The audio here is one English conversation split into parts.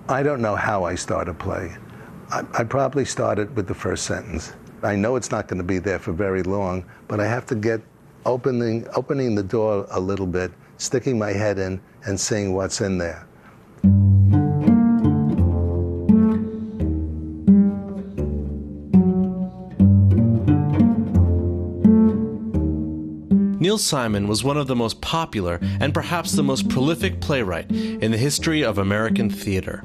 I don't know how I start a play. I probably started with the first sentence. I know it's not going to be there for very long, but I have to get opening the door a little bit, sticking my head in and seeing what's in there. Neil Simon was one of the most popular and perhaps the most prolific playwright in the history of American theater.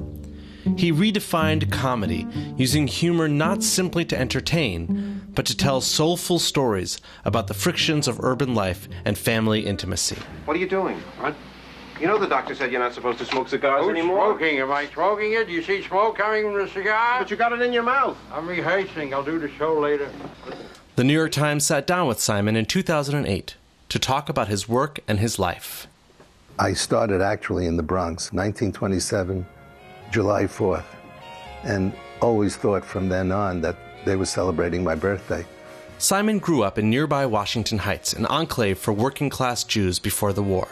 He redefined comedy, using humor not simply to entertain, but to tell soulful stories about the frictions of urban life and family intimacy. What are you doing? What? You know the doctor said you're not supposed to smoke cigars anymore. Smoking? Am I smoking it? Do you see smoke coming from the cigar? But you got it in your mouth. I'm rehearsing. I'll do the show later. The New York Times sat down with Simon in 2008 to talk about his work and his life. I started actually in the Bronx, 1927, July 4th, and always thought from then on that they were celebrating my birthday. Simon grew up in nearby Washington Heights, an enclave for working-class Jews before the war.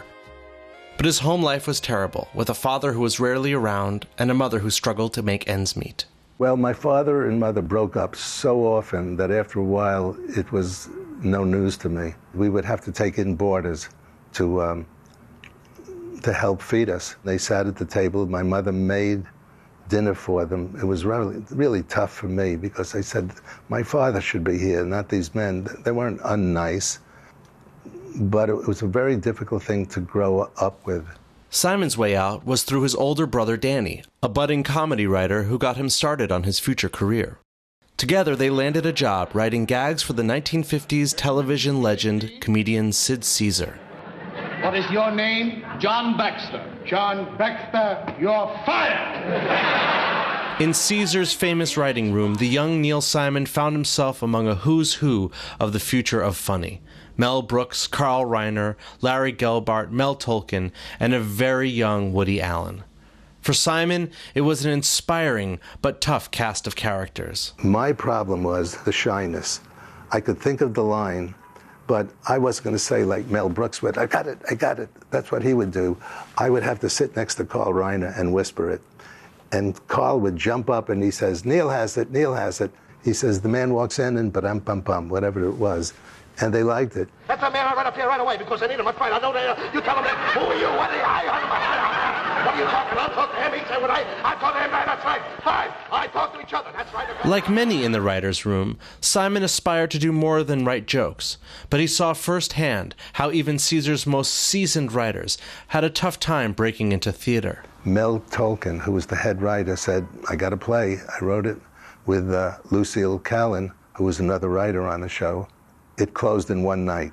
But his home life was terrible, with a father who was rarely around and a mother who struggled to make ends meet. Well, my father and mother broke up so often that after a while it was no news to me. We would have to take in boarders to help feed us. They sat at the table. My mother made dinner for them. It was really tough for me because I said, my father should be here, not these men. They weren't unnice, but it was a very difficult thing to grow up with. Simon's way out was through his older brother Danny, a budding comedy writer who got him started on his future career. Together, they landed a job writing gags for the 1950s television legend, comedian Sid Caesar. What is your name? John Baxter. John Baxter, you're fired! In Caesar's famous writing room, the young Neil Simon found himself among a who's who of the future of funny. Mel Brooks, Carl Reiner, Larry Gelbart, Mel Tolkien, and a very young Woody Allen. For Simon, it was an inspiring but tough cast of characters. My problem was the shyness. I could think of the line, but I wasn't going to say like Mel Brooks would, I got it. That's what he would do. I would have to sit next to Carl Reiner and whisper it. And Carl would jump up and he says, Neil has it. He says, the man walks in and ba-dum-pum-pum, whatever it was. And they liked it. That's the man right up here right away because I need him. That's right. I know that. You tell him that. Who are you? What are you? What are you talking? I'll talk to him. He'd say what I talk to him. That's right. Fine. I talk to each other. That's right. Like many in the writer's room, Simon aspired to do more than write jokes. But he saw firsthand how even Caesar's most seasoned writers had a tough time breaking into theater. Mel Tolkien, who was the head writer, said, I got a play. I wrote it with Lucille Callan, who was another writer on the show. It closed in one night.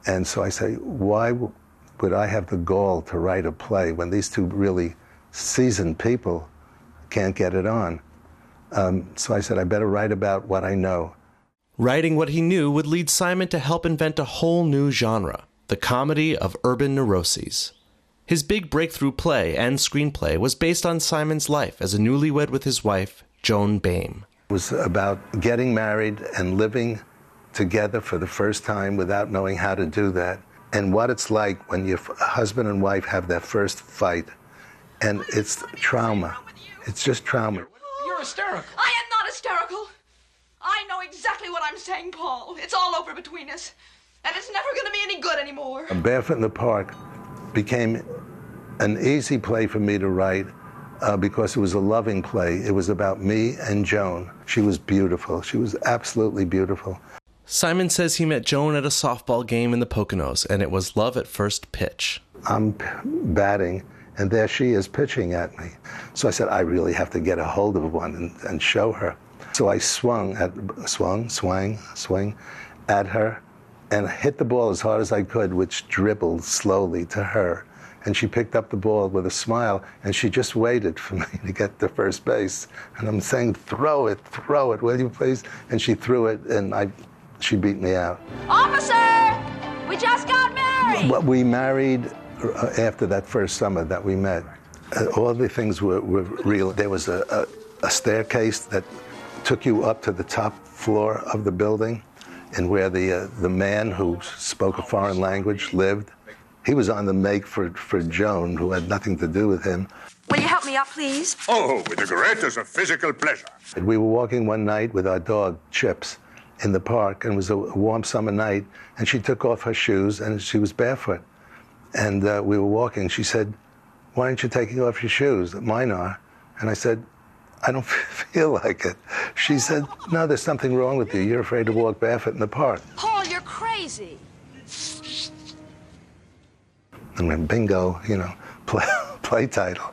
And so I say, why would I have the gall to write a play when these two really seasoned people can't get it on? So I said, I better write about what I know. Writing what he knew would lead Simon to help invent a whole new genre, the comedy of urban neuroses. His big breakthrough play and screenplay was based on Simon's life as a newlywed with his wife, Joan Boehm. It was about getting married and living together for the first time without knowing how to do that, and what it's like when your husband and wife have their first fight, and it's trauma. It's just trauma. You're hysterical. I am not hysterical. I know exactly what I'm saying, Paul. It's all over between us, and it's never going to be any good anymore. Barefoot in the Park became an easy play for me to write because it was a loving play. It was about me and Joan. She was beautiful. She was absolutely beautiful. Simon says he met Joan at a softball game in the Poconos, and it was love at first pitch. I'm batting, and there she is pitching at me. So I said, I really have to get a hold of one and show her. So I swung at her, and hit the ball as hard as I could, which dribbled slowly to her. And she picked up the ball with a smile, and she just waited for me to get to first base. And I'm saying, throw it, will you please? And she threw it, and she beat me out. Officer! We just got married! But we married after that first summer that we met. All the things were real. There was a staircase that took you up to the top floor of the building, and where the man who spoke a foreign language lived. He was on the make for Joan, who had nothing to do with him. Will you help me me up, please? Oh, with the greatest of physical pleasure. We were walking one night with our dog, Chips, in the park, and it was a warm summer night, and she took off her shoes, and she was barefoot. And we were walking. She said, "Why aren't you taking off your shoes? Mine are." And I said, "I don't feel like it." She said, "No, there's something wrong with you. You're afraid to walk barefoot in the park." Paul, you're crazy. And then bingo, play title.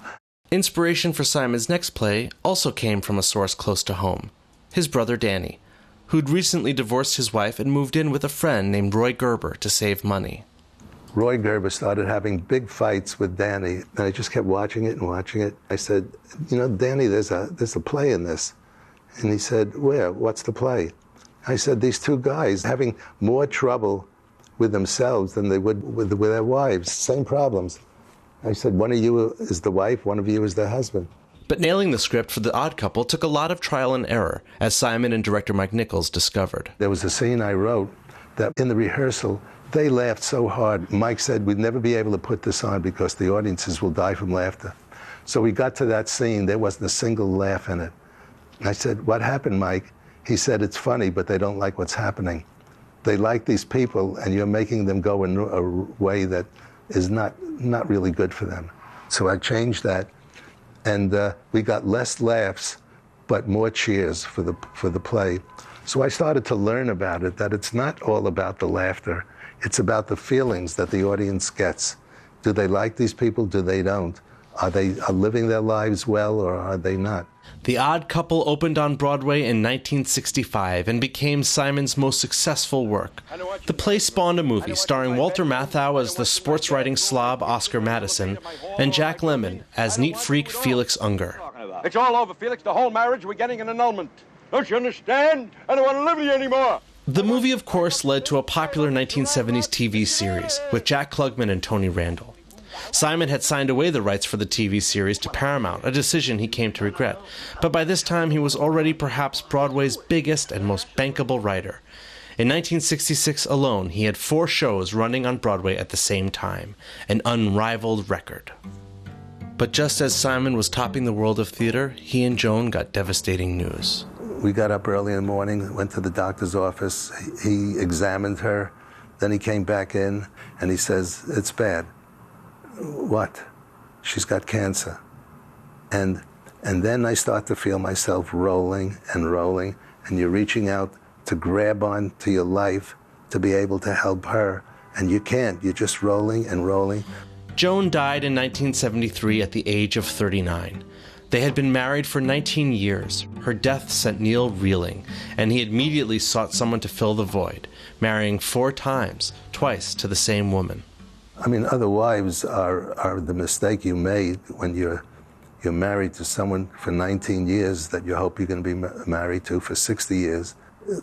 Inspiration for Simon's next play also came from a source close to home, his brother Danny, who'd recently divorced his wife and moved in with a friend named Roy Gerber to save money. Roy Gerber started having big fights with Danny, and I just kept watching it and watching it. I said, "Danny, there's a play in this." And he said, "Where? What's the play?" I said, "These two guys having more trouble with themselves than they would with their wives. Same problems." I said, "One of you is the wife, one of you is the husband." But nailing the script for The Odd Couple took a lot of trial and error, as Simon and director Mike Nichols discovered. There was a scene I wrote that in the rehearsal, they laughed so hard. Mike said, "We'd never be able to put this on because the audiences will die from laughter." So we got to that scene, there wasn't a single laugh in it. And I said, "What happened, Mike?" He said, "It's funny, but they don't like what's happening. They like these people, and you're making them go in a way that is not really good for them." So I changed that, and we got less laughs, but more cheers for the play. So I started to learn about it, that it's not all about the laughter. It's about the feelings that the audience gets. Do they like these people? Do they don't? Are they living their lives well, or are they not? The Odd Couple opened on Broadway in 1965 and became Simon's most successful work. The play spawned a movie starring Walter Matthau as the sports-writing slob Oscar Madison and Jack Lemmon as neat freak Felix Unger. It's all over, Felix. The whole marriage, we're getting an annulment. Don't you understand? I don't want to live with you anymore. The movie, of course, led to a popular 1970s TV series with Jack Klugman and Tony Randall. Simon had signed away the rights for the TV series to Paramount, a decision he came to regret. But by this time, he was already perhaps Broadway's biggest and most bankable writer. In 1966 alone, he had 4 shows running on Broadway at the same time, an unrivaled record. But just as Simon was topping the world of theater, he and Joan got devastating news. We got up early in the morning, went to the doctor's office. He examined her. Then he came back in, and he says, "It's bad." "What?" "She's got cancer." And then I start to feel myself rolling, and you're reaching out to grab on to your life to be able to help her, and you can't. You're just rolling and rolling. Joan died in 1973 at the age of 39. They had been married for 19 years. Her death sent Neil reeling, and he immediately sought someone to fill the void, marrying 4 times, twice to the same woman. I mean, other wives are the mistake you made when you're married to someone for 19 years that you hope you're going to be married to for 60 years.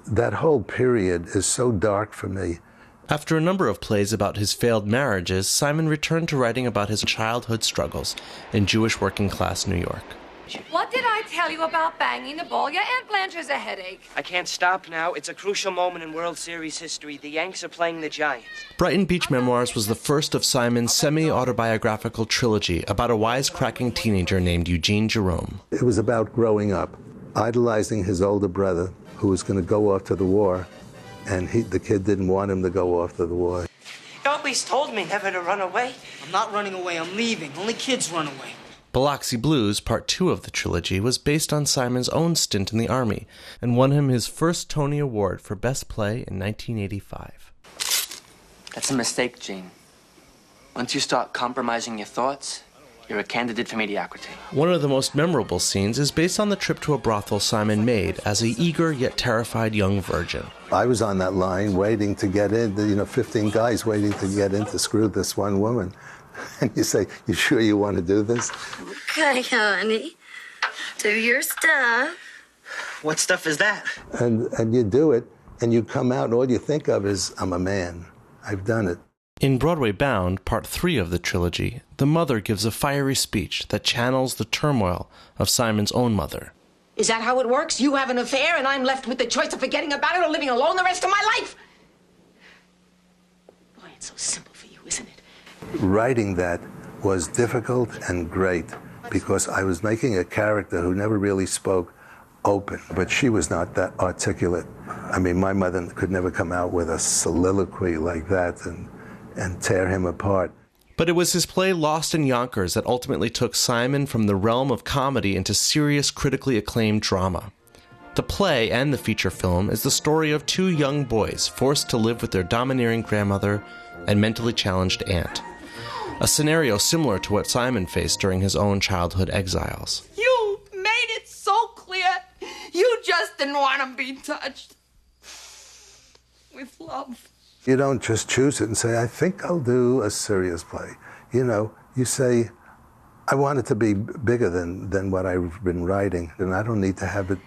That whole period is so dark for me. After a number of plays about his failed marriages, Simon returned to writing about his childhood struggles in Jewish working-class New York. What did I tell you about banging the ball? Your Aunt Blanche has a headache. I can't stop now. It's a crucial moment in World Series history. The Yanks are playing the Giants. Brighton Beach Memoirs was the first of Simon's semi-autobiographical trilogy about a wisecracking teenager named Eugene Jerome. It was about growing up, idolizing his older brother, who was going to go off to the war, and the kid didn't want him to go off to the war. You always told me never to run away. I'm not running away. I'm leaving. Only kids run away. Biloxi Blues, Part 2 of the trilogy, was based on Simon's own stint in the Army and won him his first Tony Award for Best Play in 1985. That's a mistake, Gene. Once you start compromising your thoughts, you're a candidate for mediocrity. One of the most memorable scenes is based on the trip to a brothel Simon made as a eager yet terrified young virgin. I was on that line waiting to get in, 15 guys waiting to get in to screw this one woman. And you say, "You sure you want to do this?" Okay, honey. Do your stuff. What stuff is that? And you do it, and you come out, and all you think of is, "I'm a man. I've done it." In Broadway Bound, Part 3 of the trilogy, the mother gives a fiery speech that channels the turmoil of Simon's own mother. Is that how it works? You have an affair, and I'm left with the choice of forgetting about it or living alone the rest of my life? Boy, it's so simple for you, isn't it? Writing that was difficult and great, because I was making a character who never really spoke open, but she was not that articulate. I mean, my mother could never come out with a soliloquy like that and tear him apart. But it was his play Lost in Yonkers that ultimately took Simon from the realm of comedy into serious, critically acclaimed drama. The play and the feature film is the story of two young boys forced to live with their domineering grandmother and mentally challenged aunt. A scenario similar to what Simon faced during his own childhood exiles. You made it so clear. You just didn't want to be touched with love. You don't just choose it and say, I think I'll do a serious play. You know, you say, I want it to be bigger than what I've been writing, and I don't need to have it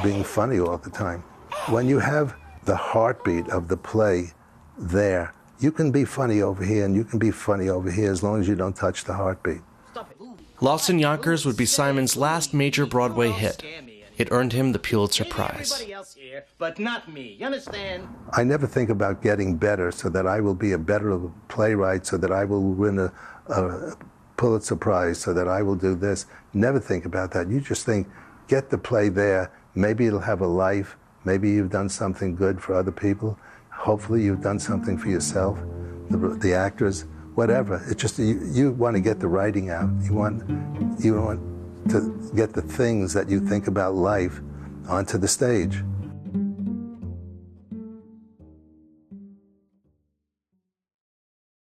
being funny all the time. When you have the heartbeat of the play there, you can be funny over here and you can be funny over here as long as you don't touch the heartbeat. Lost in Yonkers would be Simon's last major Broadway hit. It earned him the Pulitzer Prize. But not me, you understand? I never think about getting better so that I will be a better playwright, so that I will win a Pulitzer Prize, so that I will do this. Never think about that. You just think, get the play there. Maybe it'll have a life. Maybe you've done something good for other people. Hopefully you've done something for yourself, the actors, whatever. It's just you want to get the writing out. You want to get the things that you think about life onto the stage.